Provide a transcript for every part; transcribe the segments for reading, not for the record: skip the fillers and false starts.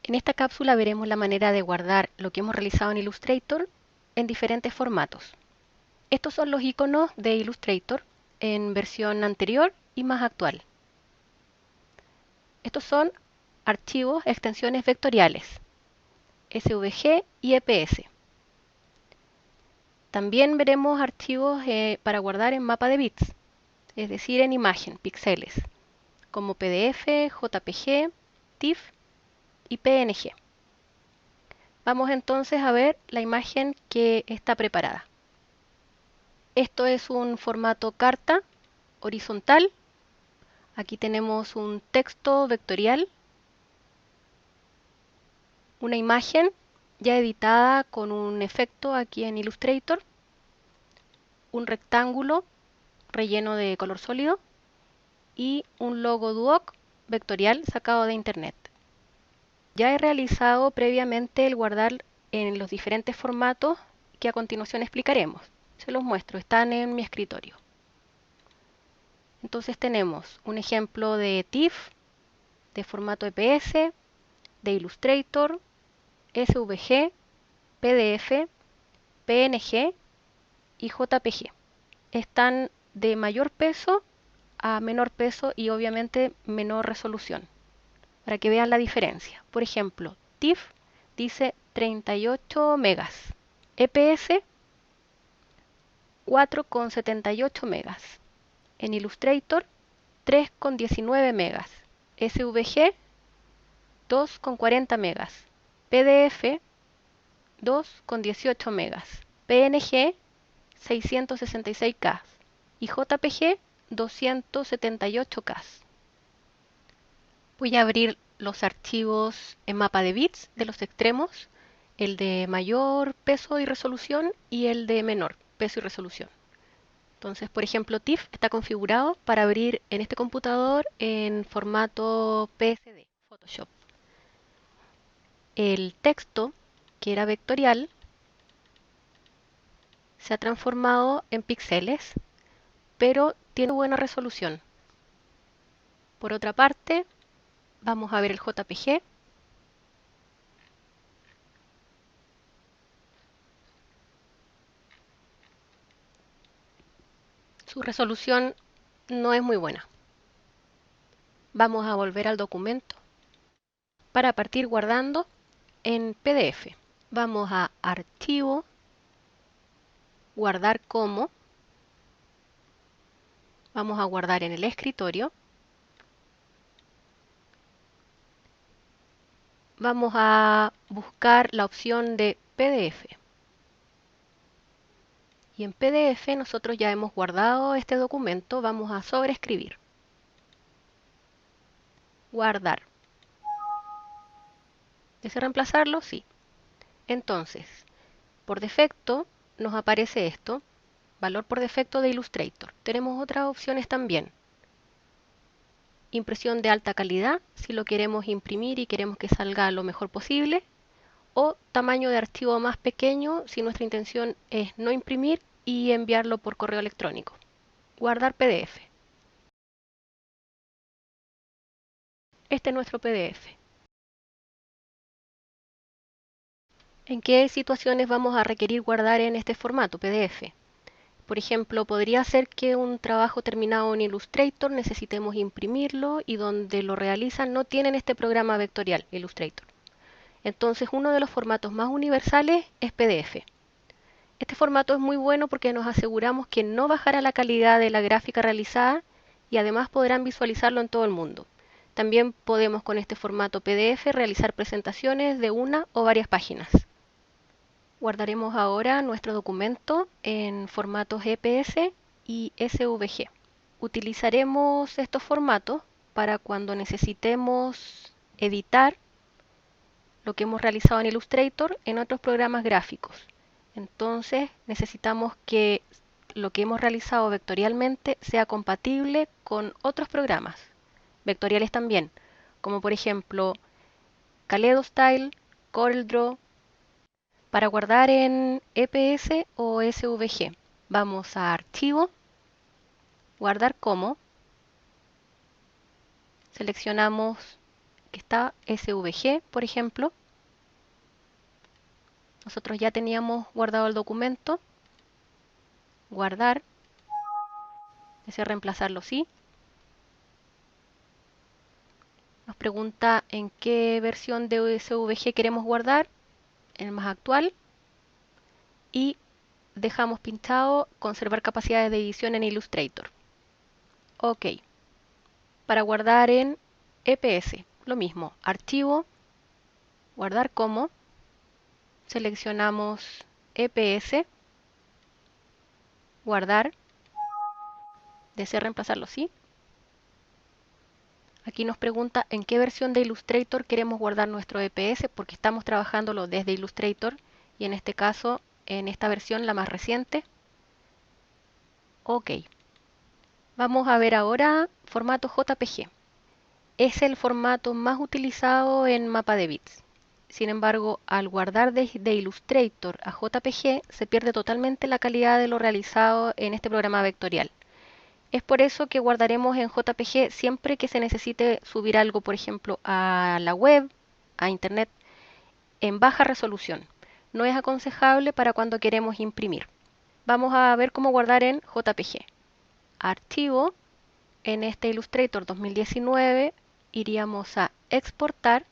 En esta cápsula veremos la manera de guardar lo que hemos realizado en Illustrator en diferentes formatos. Estos son los iconos de Illustrator en versión anterior y más actual. Estos son archivos, extensiones vectoriales, SVG y EPS. También veremos archivos para guardar en mapa de bits, es decir, en imagen, píxeles, como PDF, JPG, TIFF y PNG. Vamos entonces a ver la imagen que está preparada. Esto es un formato carta horizontal. Aquí tenemos un texto vectorial, una imagen ya editada con un efecto aquí en Illustrator, un rectángulo relleno de color sólido y un logo Duoc vectorial sacado de internet. Ya he realizado previamente el guardar en los diferentes formatos que a continuación explicaremos. Se los muestro, están en mi escritorio. Entonces tenemos un ejemplo de TIFF, de formato EPS, de Illustrator, SVG, PDF, PNG y JPG. Están de mayor peso a menor peso y obviamente menor resolución, para que vean la diferencia. Por ejemplo, TIFF dice 38 megas, EPS 4,78 megas, en Illustrator 3,19 megas, SVG 2,40 megas, PDF 2,18 megas, PNG 666K y JPG 278K. Voy a abrir los archivos en mapa de bits de los extremos, el de mayor peso y resolución y el de menor peso y resolución. Entonces, por ejemplo, TIFF está configurado para abrir en este computador en formato PSD, Photoshop. El texto, que era vectorial, se ha transformado en píxeles, pero tiene buena resolución. Por otra parte, vamos a ver el JPG. Su resolución no es muy buena. Vamos a volver al documento para partir guardando en PDF. Vamos a Archivo, Guardar como. Vamos a guardar en el escritorio. Vamos a buscar la opción de PDF. Y en PDF nosotros ya hemos guardado este documento. Vamos a sobreescribir. Guardar. ¿Desea reemplazarlo? Sí. Entonces, por defecto nos aparece esto. Valor por defecto de Illustrator. Tenemos otras opciones también. Impresión de alta calidad, si lo queremos imprimir y queremos que salga lo mejor posible. O tamaño de archivo más pequeño, si nuestra intención es no imprimir y enviarlo por correo electrónico. Guardar PDF. Este es nuestro PDF. ¿En qué situaciones vamos a requerir guardar en este formato PDF? Por ejemplo, podría ser que un trabajo terminado en Illustrator necesitemos imprimirlo y donde lo realizan no tienen este programa vectorial, Illustrator. Entonces, uno de los formatos más universales es PDF. Este formato es muy bueno porque nos aseguramos que no bajará la calidad de la gráfica realizada y además podrán visualizarlo en todo el mundo. También podemos con este formato PDF realizar presentaciones de una o varias páginas. Guardaremos ahora nuestro documento en formatos EPS y SVG. Utilizaremos estos formatos para cuando necesitemos editar lo que hemos realizado en Illustrator en otros programas gráficos. Entonces necesitamos que lo que hemos realizado vectorialmente sea compatible con otros programas vectoriales también, como por ejemplo Kaleido-Style, CorelDRAW. Para guardar en EPS o SVG, vamos a Archivo, Guardar como, seleccionamos que está SVG, por ejemplo. Nosotros ya teníamos guardado el documento. Guardar. Deseo reemplazarlo, sí. Nos pregunta en qué versión de SVG queremos guardar, en el más actual. Y dejamos pinchado conservar capacidades de edición en Illustrator. Ok. Para guardar en EPS, lo mismo. Archivo, guardar como. Seleccionamos EPS, guardar. Deseo reemplazarlo, sí. Aquí nos pregunta en qué versión de Illustrator queremos guardar nuestro EPS, porque estamos trabajándolo desde Illustrator y en este caso, en esta versión, la más reciente. Ok. Vamos a ver ahora formato JPG. Es el formato más utilizado en mapa de bits. Sin embargo, al guardar de Illustrator a JPG, se pierde totalmente la calidad de lo realizado en este programa vectorial. Es por eso que guardaremos en JPG siempre que se necesite subir algo, por ejemplo, a la web, a internet, en baja resolución. No es aconsejable para cuando queremos imprimir. Vamos a ver cómo guardar en JPG. Archivo, en este Illustrator 2019, iríamos a exportar,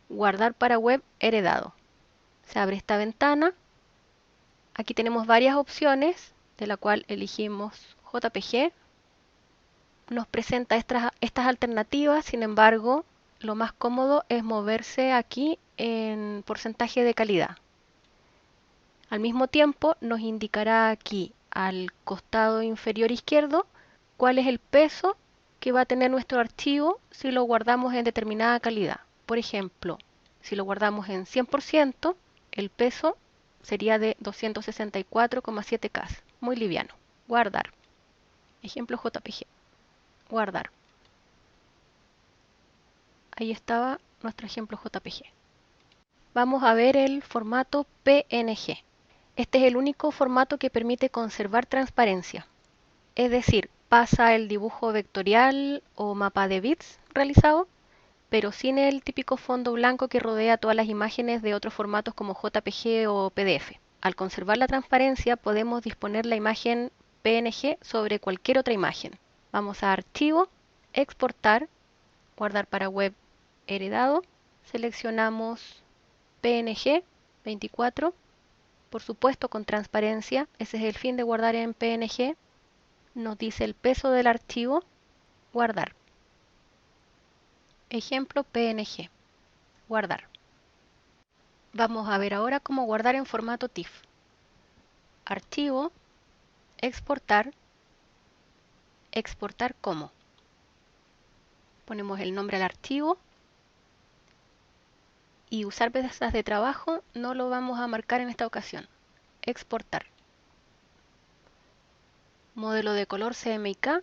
guardar para web heredado. Se abre esta ventana. Aquí tenemos varias opciones, de la cual elegimos JPG. Nos presenta estas alternativas, sin embargo, lo más cómodo es moverse aquí en porcentaje de calidad. Al mismo tiempo, nos indicará aquí al costado inferior izquierdo cuál es el peso que va a tener nuestro archivo si lo guardamos en determinada calidad. Por ejemplo, si lo guardamos en 100%, el peso sería de 264,7 K. Muy liviano. Guardar. Ejemplo JPG. Guardar. Ahí estaba nuestro ejemplo JPG. Vamos a ver el formato PNG. Este es el único formato que permite conservar transparencia. Es decir, pasa el dibujo vectorial o mapa de bits realizado, pero sin el típico fondo blanco que rodea todas las imágenes de otros formatos como JPG o PDF. Al conservar la transparencia podemos disponer la imagen PNG sobre cualquier otra imagen. Vamos a Archivo, Exportar, Guardar para web heredado. Seleccionamos PNG 24, por supuesto con transparencia. Ese es el fin de guardar en PNG. Nos dice el peso del archivo. Guardar. Ejemplo PNG. Guardar. Vamos a ver ahora cómo guardar en formato TIFF. Archivo, exportar, exportar como. Ponemos el nombre al archivo y usar mesas de trabajo no lo vamos a marcar en esta ocasión. Exportar. Modelo de color CMYK.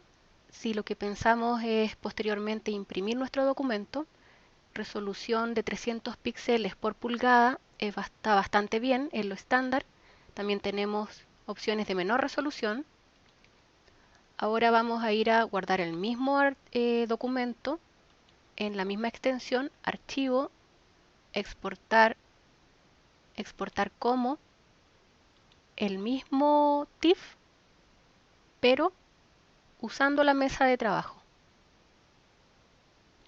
Si lo que pensamos es posteriormente imprimir nuestro documento, resolución de 300 píxeles por pulgada está bastante bien, es lo estándar. También tenemos opciones de menor resolución. Ahora vamos a ir a guardar el mismo documento en la misma extensión, archivo, exportar, exportar como, el mismo TIFF, pero usando la mesa de trabajo.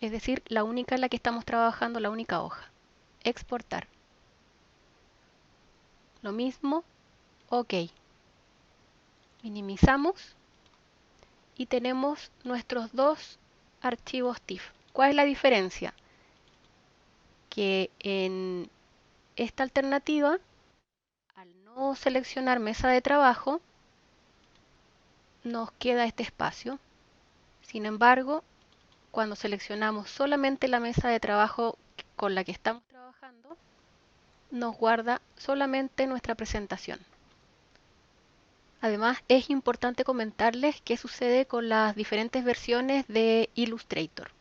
Es decir, la única en la que estamos trabajando, la única hoja. Exportar. Lo mismo, OK. Minimizamos y tenemos nuestros dos archivos TIFF. ¿Cuál es la diferencia? Que en esta alternativa, al no seleccionar mesa de trabajo, nos queda este espacio. Sin embargo, cuando seleccionamos solamente la mesa de trabajo con la que estamos trabajando, nos guarda solamente nuestra presentación. Además, es importante comentarles qué sucede con las diferentes versiones de Illustrator.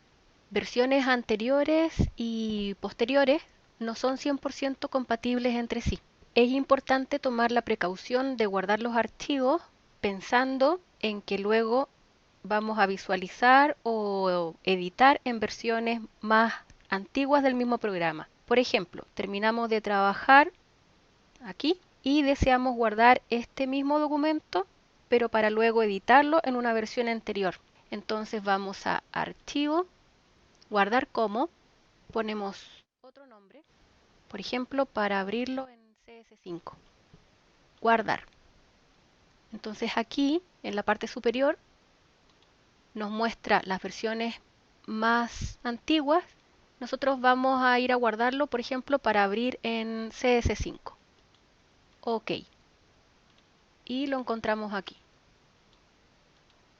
Versiones anteriores y posteriores no son 100% compatibles entre sí. Es importante tomar la precaución de guardar los archivos pensando en que luego vamos a visualizar o editar en versiones más antiguas del mismo programa. Por ejemplo, terminamos de trabajar aquí y deseamos guardar este mismo documento, pero para luego editarlo en una versión anterior. Entonces vamos a Archivo, Guardar como, ponemos otro nombre, por ejemplo, para abrirlo en CS5. Guardar. Entonces aquí, en la parte superior, nos muestra las versiones más antiguas. Nosotros vamos a ir a guardarlo, por ejemplo, para abrir en CS5. OK. Y lo encontramos aquí.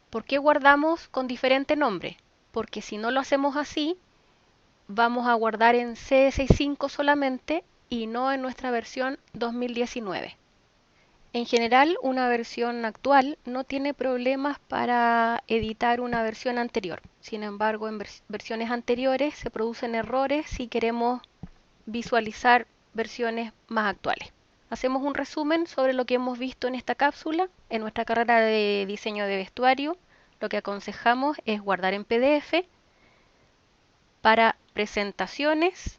¿Por qué guardamos con diferente nombre? Porque si no lo hacemos así, vamos a guardar en CS5 solamente y no en nuestra versión 2019. En general, una versión actual no tiene problemas para editar una versión anterior. Sin embargo, en versiones anteriores se producen errores si queremos visualizar versiones más actuales. Hacemos un resumen sobre lo que hemos visto en esta cápsula. En nuestra carrera de diseño de vestuario, lo que aconsejamos es guardar en PDF para presentaciones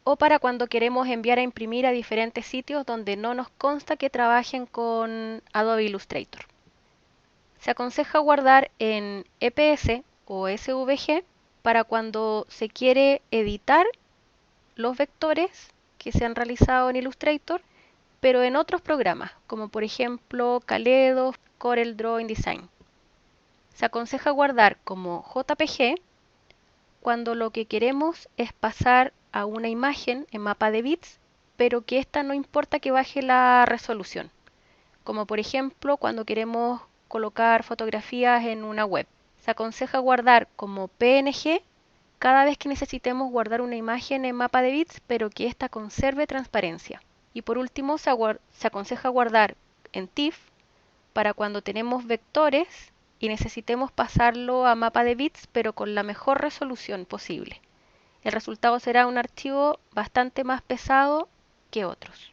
o para cuando queremos enviar a imprimir a diferentes sitios donde no nos consta que trabajen con Adobe Illustrator. Se aconseja guardar en EPS o SVG para cuando se quiere editar los vectores que se han realizado en Illustrator, pero en otros programas, como por ejemplo Kaleido, CorelDRAW, InDesign. Se aconseja guardar como JPG cuando lo que queremos es pasar a una imagen en mapa de bits, pero que esta no importa que baje la resolución. Como por ejemplo cuando queremos colocar fotografías en una web. Se aconseja guardar como PNG cada vez que necesitemos guardar una imagen en mapa de bits, pero que ésta conserve transparencia. Y por último, se aconseja guardar en TIFF para cuando tenemos vectores y necesitemos pasarlo a mapa de bits, pero con la mejor resolución posible. El resultado será un archivo bastante más pesado que otros.